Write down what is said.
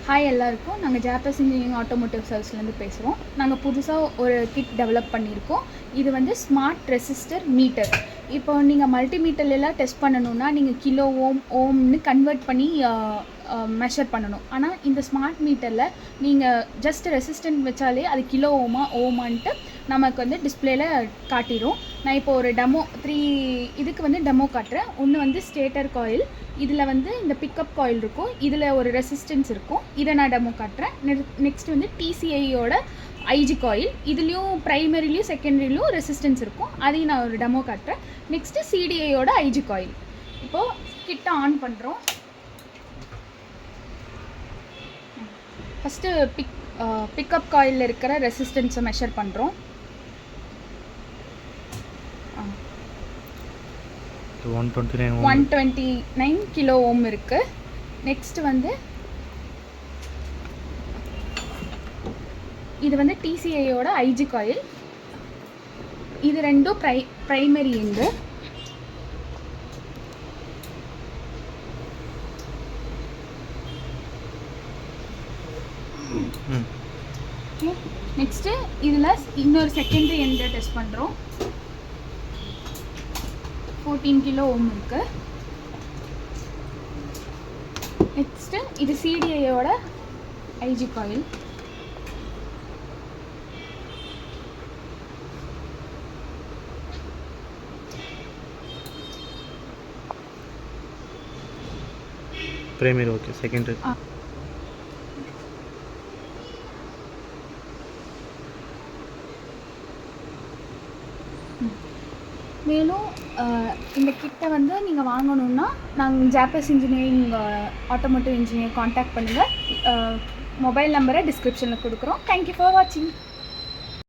Hi எல்லாருக்கும். நாங்கள் ஜாப்பஸ் இன்ஜினியரிங் ஆட்டோமோட்டிவ் சர்வீஸ்லேருந்து பேசுகிறோம். நாங்கள் புதுசாக ஒரு கிட் டெவலப் பண்ணியிருக்கோம். இது வந்து ஸ்மார்ட் ரெசிஸ்டர் மீட்டர். இப்போ நீங்கள் மல்டிமீட்டர்லாம் டெஸ்ட் பண்ணணுன்னா நீங்கள் கிலோ ஓம்னு கன்வெர்ட் பண்ணி மெஷர் பண்ணணும். ஆனால் இந்த ஸ்மார்ட் மீட்டரில் நீங்கள் ஜஸ்ட் ரெசிஸ்டன்ட் வச்சாலே அது கிலோ ஓமான்ட்டு நமக்கு வந்து டிஸ்பிளேல காட்டிடும். நான் இப்போ ஒரு டெமோ இதுக்கு வந்து டெமோ காட்டுறேன். ஒன்று வந்து ஸ்டேட்டர் காயில், இதில் வந்து இந்த பிக்கப் காயில் இருக்கும், இதில் ஒரு ரெசிஸ்டன்ஸ் இருக்கும். இதை நான் டெமோ காட்டுறேன். நெக்ஸ்ட் வந்து டிசிஐயோட ஐஜி காயில், இதுலேயும் ப்ரைமரிலையும் செகண்டரிலையும் ரெசிஸ்டன்ஸ் இருக்கும், அதையும் நான் ஒரு டெமோ காட்டுறேன். நெக்ஸ்ட்டு சிடிஐயோட ஐஜி காயில். இப்போது கிட்ட ஆன் பண்ணுறோம். ஃபஸ்ட்டு பிக்கப் காயிலில் இருக்கிற ரெசிஸ்டன்ஸை மெஷர் பண்ணுறோம். 129 கிலோ ஓம் இருக்குது. நெக்ஸ்ட் வந்து இது வந்து டிசிஐயோட ஐஜி காயில். இது ரெண்டும் ப்ரைமரி எண்டு. நெக்ஸ்ட்டு இதில் இன்னொரு செகண்டரி எண்டை டெஸ்ட் பண்ணுறோம். 14 கிலோ ஓம் இருக்குது. நெக்ஸ்ட்டு இது சிடிஐயோட IG coil. Primary okay, secondary மேலும் இந்த கிட்டை வந்து நீங்கள் வாங்கணுன்னா நாங்கள் ஜாப்பஸ் இன்ஜினியரிங் ஆட்டோமோட்டிவ் இன்ஜினியர் காண்டாக்ட் பண்ணுங்கள். மொபைல் நம்பரை டிஸ்கிரிப்ஷனில் கொடுக்குறோம். தேங்க்யூ ஃபார் வாட்சிங்.